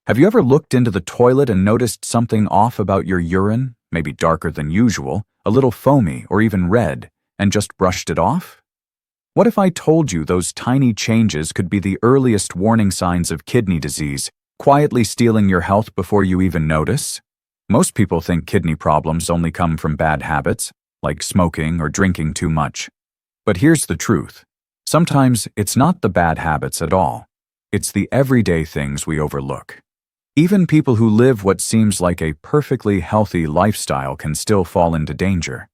Have you ever looked into the toilet and noticed something off about your urine, maybe darker than usual, a little foamy or even red, and just brushed it off? What if I told you those tiny changes could be the earliest warning signs of kidney disease, quietly stealing your health before you even notice? Most people think kidney problems only come from bad habits, like smoking or drinking too much. But here's the truth. Sometimes it's not the bad habits at all. It's the everyday things we overlook. Even people who live what seems like a perfectly healthy lifestyle can still fall into danger.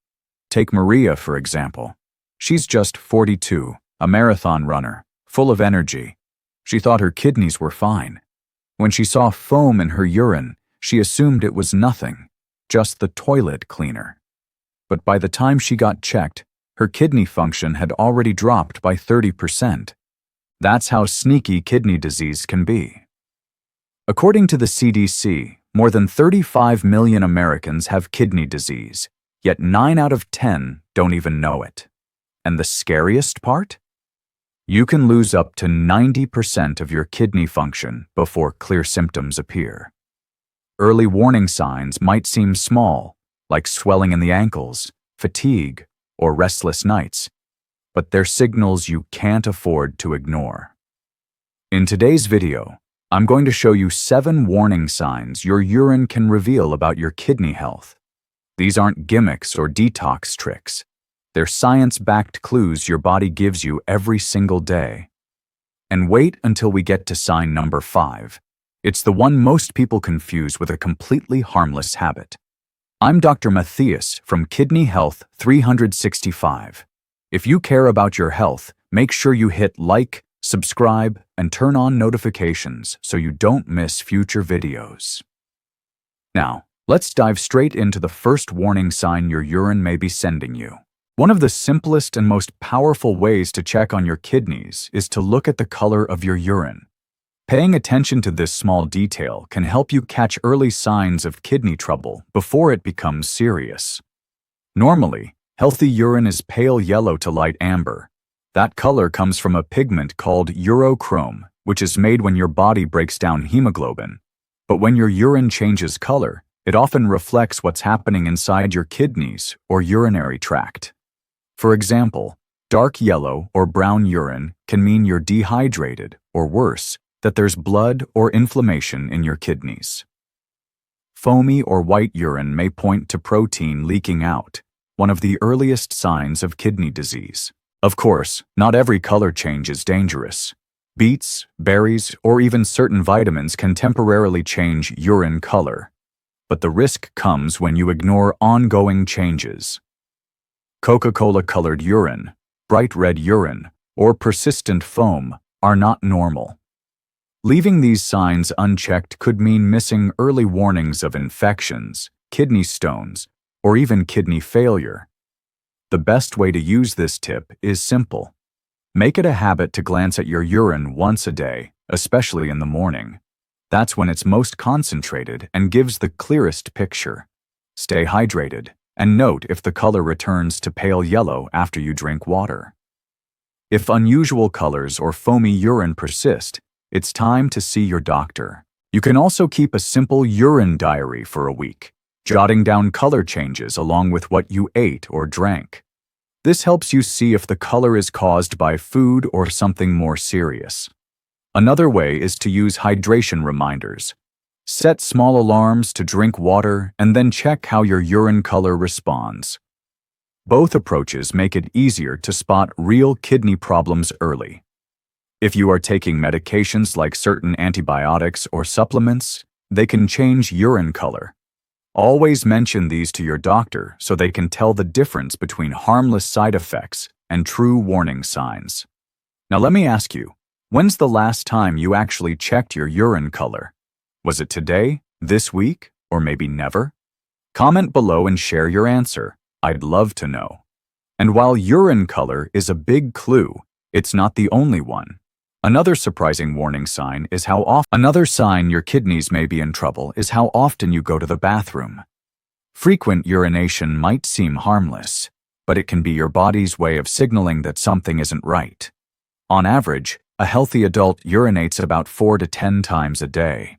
Take Maria, for example. She's just 42, a marathon runner, full of energy. She thought her kidneys were fine. When she saw foam in her urine, she assumed it was nothing, just the toilet cleaner. But by the time she got checked, her kidney function had already dropped by 30%. That's how sneaky kidney disease can be. According to the CDC, more than 35 million Americans have kidney disease, yet 9 out of 10 don't even know it. And the scariest part? You can lose up to 90% of your kidney function before clear symptoms appear. Early warning signs might seem small, like swelling in the ankles, fatigue, or restless nights, but they're signals you can't afford to ignore. In today's video, I'm going to show you 7 warning signs your urine can reveal about your kidney health. These aren't gimmicks or detox tricks. They're science-backed clues your body gives you every single day. And wait until we get to sign number 5. It's the one most people confuse with a completely harmless habit. I'm Dr. Mattheus from Kidney Health 365. If you care about your health, make sure you hit like, subscribe, and turn on notifications so you don't miss future videos. Now, let's dive straight into the first warning sign your urine may be sending you. One of the simplest and most powerful ways to check on your kidneys is to look at the color of your urine. Paying attention to this small detail can help you catch early signs of kidney trouble before it becomes serious. Normally, healthy urine is pale yellow to light amber. That color comes from a pigment called urochrome, which is made when your body breaks down hemoglobin. But when your urine changes color, it often reflects what's happening inside your kidneys or urinary tract. For example, dark yellow or brown urine can mean you're dehydrated, or worse, that there's blood or inflammation in your kidneys. Foamy or white urine may point to protein leaking out, one of the earliest signs of kidney disease. Of course, not every color change is dangerous. Beets, berries, or even certain vitamins can temporarily change urine color. But the risk comes when you ignore ongoing changes. Coca-Cola-colored urine, bright red urine, or persistent foam are not normal. Leaving these signs unchecked could mean missing early warnings of infections, kidney stones, or even kidney failure. The best way to use this tip is simple. Make it a habit to glance at your urine once a day, especially in the morning. That's when it's most concentrated and gives the clearest picture. Stay hydrated, and note if the color returns to pale yellow after you drink water. If unusual colors or foamy urine persist, it's time to see your doctor. You can also keep a simple urine diary for a week, jotting down color changes along with what you ate or drank. This helps you see if the color is caused by food or something more serious. Another way is to use hydration reminders. Set small alarms to drink water and then check how your urine color responds. Both approaches make it easier to spot real kidney problems early. If you are taking medications like certain antibiotics or supplements, they can change urine color. Always mention these to your doctor so they can tell the difference between harmless side effects and true warning signs. Now let me ask you, when's the last time you actually checked your urine color? Was it today, this week, or maybe never? Comment below and share your answer. I'd love to know. And while urine color is a big clue, it's not the only one. Another surprising warning sign is Another sign your kidneys may be in trouble is how often you go to the bathroom. Frequent urination might seem harmless, but it can be your body's way of signaling that something isn't right. On average, a healthy adult urinates about 4 to 10 times a day.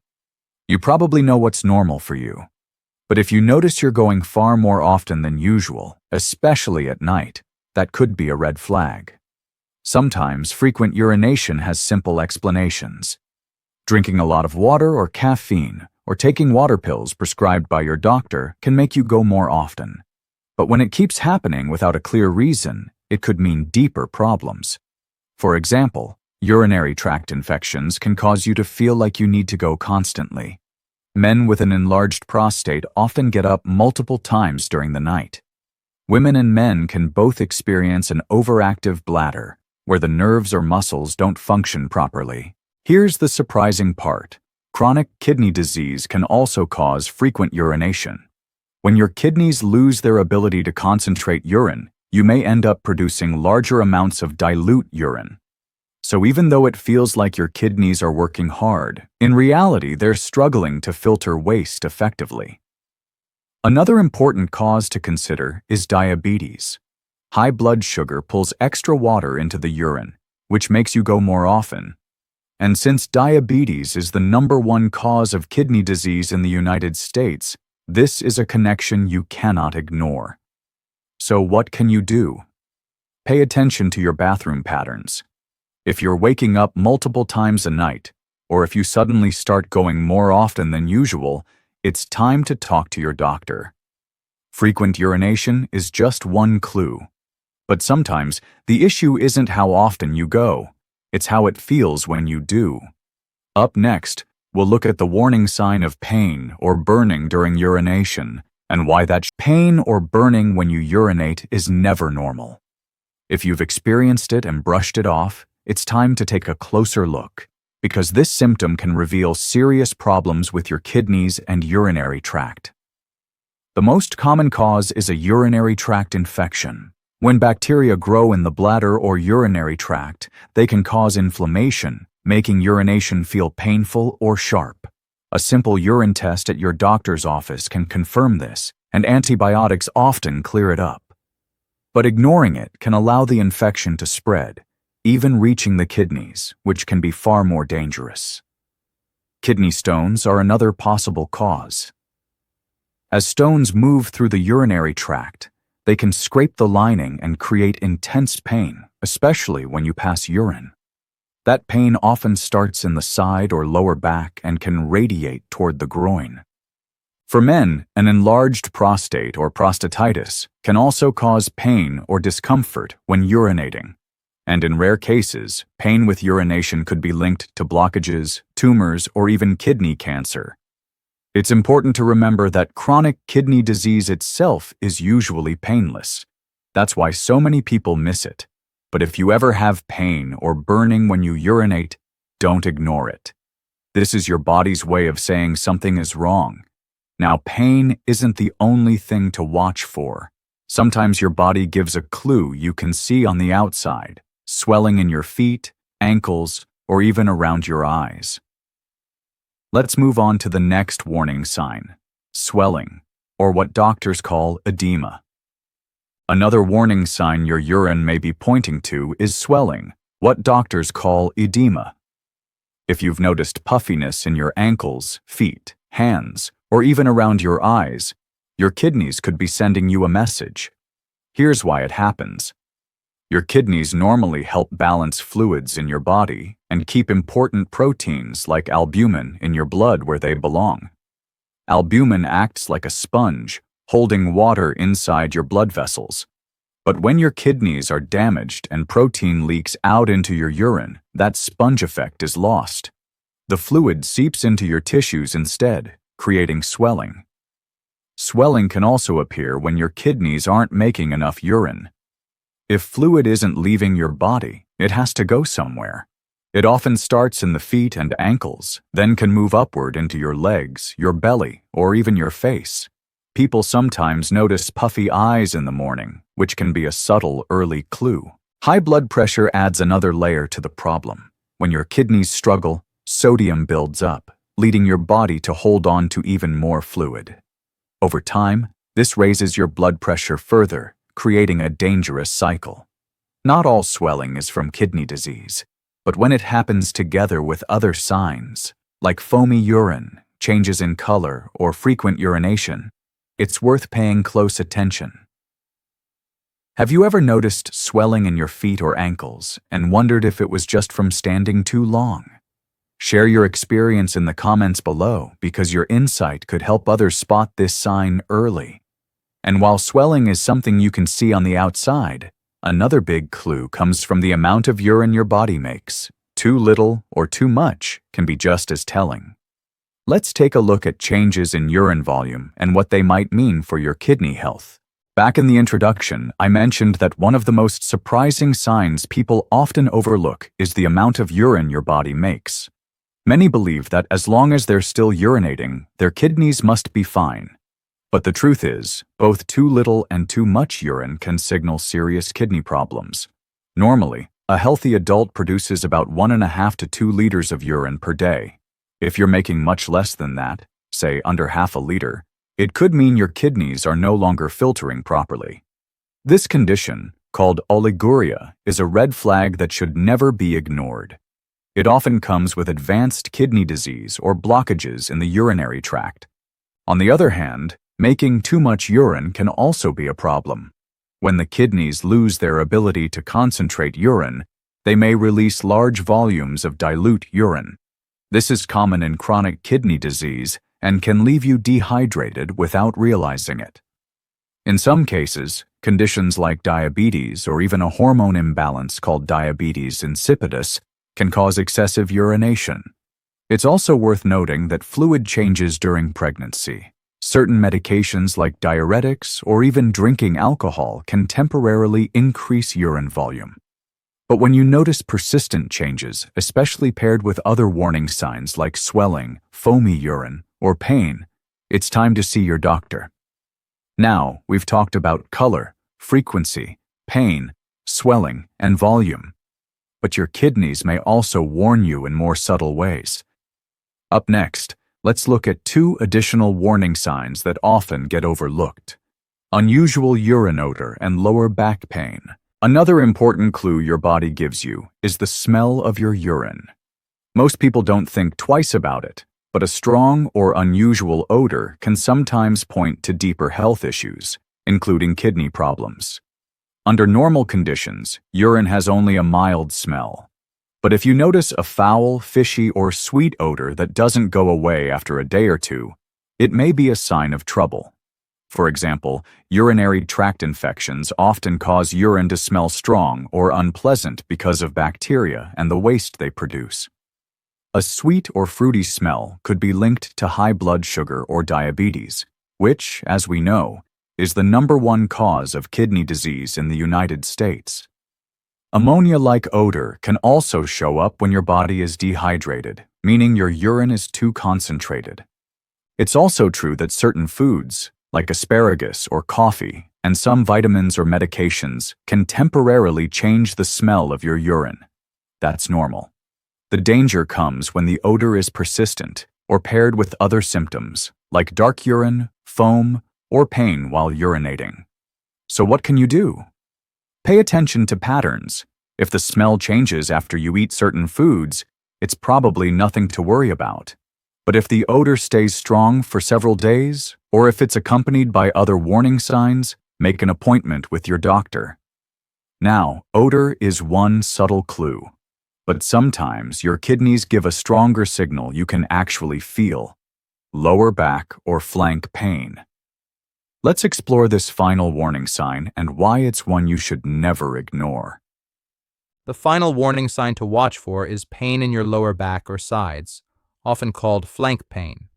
You probably know what's normal for you. But if you notice you're going far more often than usual, especially at night, that could be a red flag. Sometimes frequent urination has simple explanations. Drinking a lot of water or caffeine, or taking water pills prescribed by your doctor can make you go more often. But when it keeps happening without a clear reason, it could mean deeper problems. For example, urinary tract infections can cause you to feel like you need to go constantly. Men with an enlarged prostate often get up multiple times during the night. Women and men can both experience an overactive bladder, where the nerves or muscles don't function properly. Here's the surprising part. Chronic kidney disease can also cause frequent urination. When your kidneys lose their ability to concentrate urine, you may end up producing larger amounts of dilute urine. So even though it feels like your kidneys are working hard, in reality they're struggling to filter waste effectively. Another important cause to consider is diabetes. High blood sugar pulls extra water into the urine, which makes you go more often. And since diabetes is the #1 cause of kidney disease in the United States, this is a connection you cannot ignore. So what can you do? Pay attention to your bathroom patterns. If you're waking up multiple times a night, or if you suddenly start going more often than usual, it's time to talk to your doctor. Frequent urination is just one clue. But sometimes the issue isn't how often you go, it's how it feels when you do. Up next, we'll look at the warning sign of pain or burning during urination, and why that pain or burning when you urinate is never normal. If you've experienced it and brushed it off, it's time to take a closer look, because this symptom can reveal serious problems with your kidneys and urinary tract. The most common cause is a urinary tract infection. When bacteria grow in the bladder or urinary tract, they can cause inflammation, making urination feel painful or sharp. A simple urine test at your doctor's office can confirm this, and antibiotics often clear it up. But ignoring it can allow the infection to spread, even reaching the kidneys, which can be far more dangerous. Kidney stones are another possible cause. As stones move through the urinary tract, they can scrape the lining and create intense pain, especially when you pass urine. That pain often starts in the side or lower back and can radiate toward the groin. For men, an enlarged prostate or prostatitis can also cause pain or discomfort when urinating. And in rare cases, pain with urination could be linked to blockages, tumors, or even kidney cancer. It's important to remember that chronic kidney disease itself is usually painless. That's why so many people miss it. But if you ever have pain or burning when you urinate, don't ignore it. This is your body's way of saying something is wrong. Now, pain isn't the only thing to watch for. Sometimes your body gives a clue you can see on the outside, swelling in your feet, ankles, or even around your eyes. Let's move on to the next warning sign, swelling, or what doctors call edema. Another warning sign your urine may be pointing to is swelling, what doctors call edema. If you've noticed puffiness in your ankles, feet, hands, or even around your eyes, your kidneys could be sending you a message. Here's why it happens. Your kidneys normally help balance fluids in your body and keep important proteins like albumin in your blood where they belong. Albumin acts like a sponge, holding water inside your blood vessels. But when your kidneys are damaged and protein leaks out into your urine, that sponge effect is lost. The fluid seeps into your tissues instead, creating swelling. Swelling can also appear when your kidneys aren't making enough urine. If fluid isn't leaving your body, it has to go somewhere. It often starts in the feet and ankles, then can move upward into your legs, your belly, or even your face. People sometimes notice puffy eyes in the morning, which can be a subtle early clue. High blood pressure adds another layer to the problem. When your kidneys struggle, sodium builds up, leading your body to hold on to even more fluid. Over time, this raises your blood pressure further, creating a dangerous cycle. Not all swelling is from kidney disease, but when it happens together with other signs, like foamy urine, changes in color, or frequent urination, it's worth paying close attention. Have you ever noticed swelling in your feet or ankles and wondered if it was just from standing too long? Share your experience in the comments below because your insight could help others spot this sign early. And while swelling is something you can see on the outside, another big clue comes from the amount of urine your body makes. Too little or too much can be just as telling. Let's take a look at changes in urine volume and what they might mean for your kidney health. Back in the introduction, I mentioned that one of the most surprising signs people often overlook is the amount of urine your body makes. Many believe that as long as they're still urinating, their kidneys must be fine. But the truth is, both too little and too much urine can signal serious kidney problems. Normally, a healthy adult produces about 1.5 to 2 liters of urine per day. If you're making much less than that, say under half a liter, it could mean your kidneys are no longer filtering properly. This condition, called oliguria, is a red flag that should never be ignored. It often comes with advanced kidney disease or blockages in the urinary tract. On the other hand, making too much urine can also be a problem. When the kidneys lose their ability to concentrate urine, they may release large volumes of dilute urine. This is common in chronic kidney disease and can leave you dehydrated without realizing it. In some cases, conditions like diabetes or even a hormone imbalance called diabetes insipidus can cause excessive urination. It's also worth noting that fluid changes during pregnancy. Certain medications like diuretics or even drinking alcohol can temporarily increase urine volume. But when you notice persistent changes, especially paired with other warning signs like swelling, foamy urine, or pain, it's time to see your doctor. Now, we've talked about color, frequency, pain, swelling, and volume. But your kidneys may also warn you in more subtle ways. Up next, let's look at 2 additional warning signs that often get overlooked. Unusual urine odor and lower back pain. Another important clue your body gives you is the smell of your urine. Most people don't think twice about it, but a strong or unusual odor can sometimes point to deeper health issues, including kidney problems. Under normal conditions, urine has only a mild smell. But if you notice a foul, fishy, or sweet odor that doesn't go away after a day or two, it may be a sign of trouble. For example, urinary tract infections often cause urine to smell strong or unpleasant because of bacteria and the waste they produce. A sweet or fruity smell could be linked to high blood sugar or diabetes, which, as we know, is the #1 cause of kidney disease in the United States. Ammonia-like odor can also show up when your body is dehydrated, meaning your urine is too concentrated. It's also true that certain foods, like asparagus or coffee, and some vitamins or medications can temporarily change the smell of your urine. That's normal. The danger comes when the odor is persistent or paired with other symptoms, like dark urine, foam, or pain while urinating. So what can you do? Pay attention to patterns. If the smell changes after you eat certain foods, it's probably nothing to worry about. But if the odor stays strong for several days, or if it's accompanied by other warning signs, make an appointment with your doctor. Now, odor is one subtle clue. But sometimes your kidneys give a stronger signal you can actually feel: lower back or flank pain. Let's explore this final warning sign and why it's one you should never ignore. The final warning sign to watch for is pain in your lower back or sides, often called flank pain.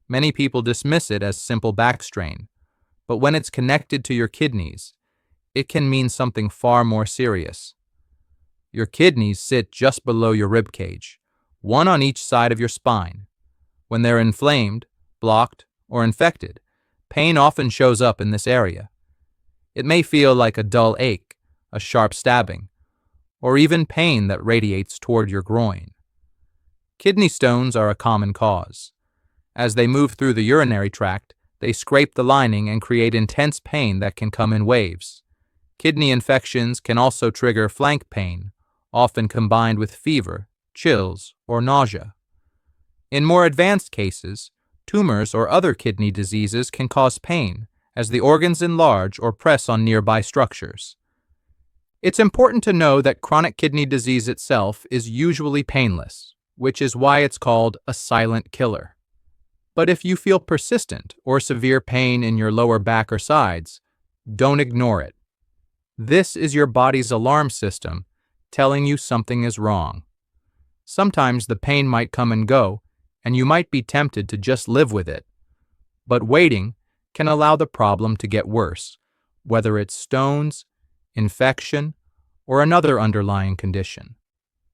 Many people dismiss it as simple back strain, but when it's connected to your kidneys, it can mean something far more serious. Your kidneys sit just below your rib cage, one on each side of your spine. When they're inflamed, blocked, or infected, pain often shows up in this area. It may feel like a dull ache, a sharp stabbing, or even pain that radiates toward your groin. Kidney stones are a common cause. As they move through the urinary tract, they scrape the lining and create intense pain that can come in waves. Kidney infections can also trigger flank pain, often combined with fever, chills, or nausea. In more advanced cases, tumors or other kidney diseases can cause pain as the organs enlarge or press on nearby structures. It's important to know that chronic kidney disease itself is usually painless, which is why it's called a silent killer. But if you feel persistent or severe pain in your lower back or sides, don't ignore it. This is your body's alarm system telling you something is wrong. Sometimes the pain might come and go, and you might be tempted to just live with it. But waiting can allow the problem to get worse, whether it's stones, infection, or another underlying condition.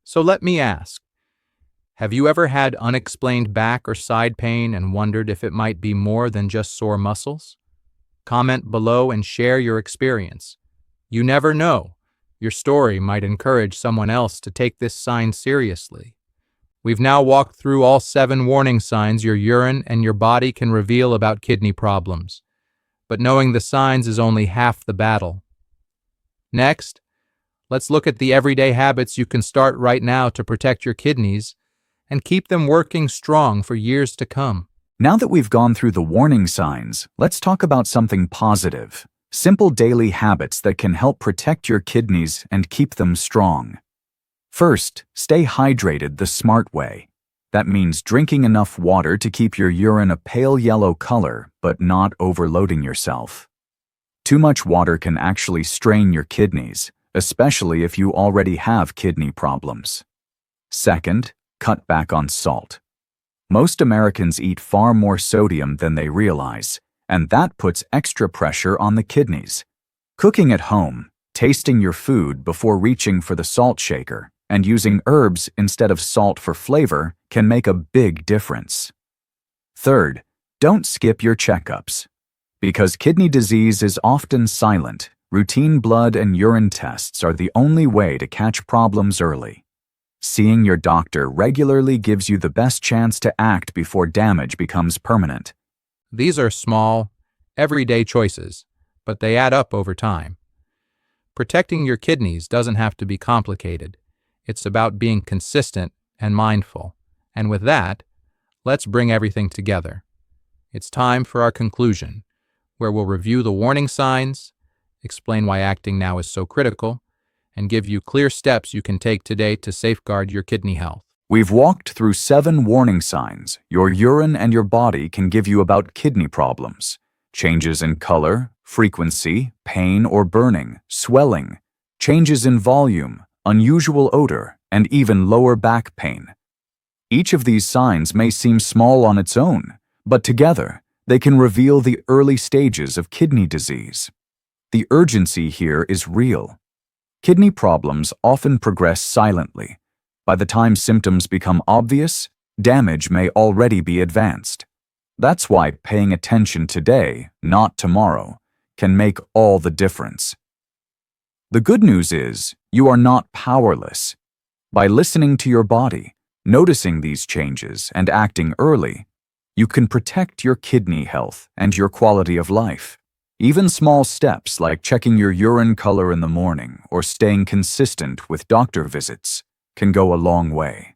So let me ask, have you ever had unexplained back or side pain and wondered if it might be more than just sore muscles? Comment below and share your experience. You never know. Your story might encourage someone else to take this sign seriously. We've now walked through all 7 warning signs your urine and your body can reveal about kidney problems. But knowing the signs is only half the battle. Next, let's look at the everyday habits you can start right now to protect your kidneys and keep them working strong for years to come. Now that we've gone through the warning signs, let's talk about something positive. Simple daily habits that can help protect your kidneys and keep them strong. First, stay hydrated the smart way. That means drinking enough water to keep your urine a pale yellow color, but not overloading yourself. Too much water can actually strain your kidneys, especially if you already have kidney problems. Second, cut back on salt. Most Americans eat far more sodium than they realize, and that puts extra pressure on the kidneys. Cooking at home, tasting your food before reaching for the salt shaker, and using herbs instead of salt for flavor can make a big difference. Third, don't skip your checkups. Because kidney disease is often silent, routine blood and urine tests are the only way to catch problems early. Seeing your doctor regularly gives you the best chance to act before damage becomes permanent. These are small, everyday choices, but they add up over time. Protecting your kidneys doesn't have to be complicated. It's about being consistent and mindful. And with that, let's bring everything together. It's time for our conclusion, where we'll review the warning signs, explain why acting now is so critical, and give you clear steps you can take today to safeguard your kidney health. We've walked through 7 warning signs your urine and your body can give you about kidney problems. Changes in color, frequency, pain or burning, swelling, changes in volume, unusual odor, and even lower back pain. Each of these signs may seem small on its own, but together, they can reveal the early stages of kidney disease. The urgency here is real. Kidney problems often progress silently. By the time symptoms become obvious, damage may already be advanced. That's why paying attention today, not tomorrow, can make all the difference. The good news is, you are not powerless. By listening to your body, noticing these changes, and acting early, you can protect your kidney health and your quality of life. Even small steps like checking your urine color in the morning or staying consistent with doctor visits can go a long way.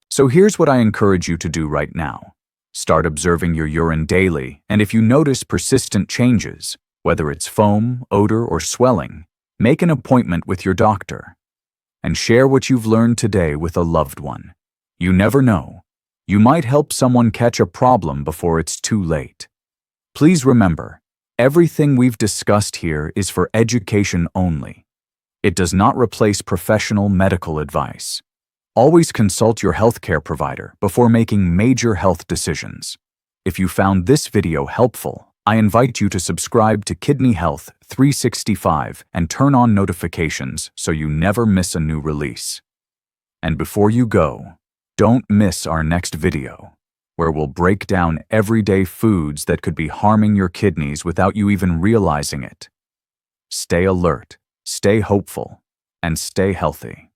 So here's what I encourage you to do right now. Start observing your urine daily, and if you notice persistent changes, whether it's foam, odor, or swelling, make an appointment with your doctor. And share what you've learned today with a loved one. You never know. You might help someone catch a problem before it's too late. Please remember, everything we've discussed here is for education only. It does not replace professional medical advice. Always consult your healthcare provider before making major health decisions. If you found this video helpful, I invite you to subscribe to Kidney Health 365 and turn on notifications so you never miss a new release. And before you go, don't miss our next video, where we'll break down everyday foods that could be harming your kidneys without you even realizing it. Stay alert, stay hopeful, and stay healthy.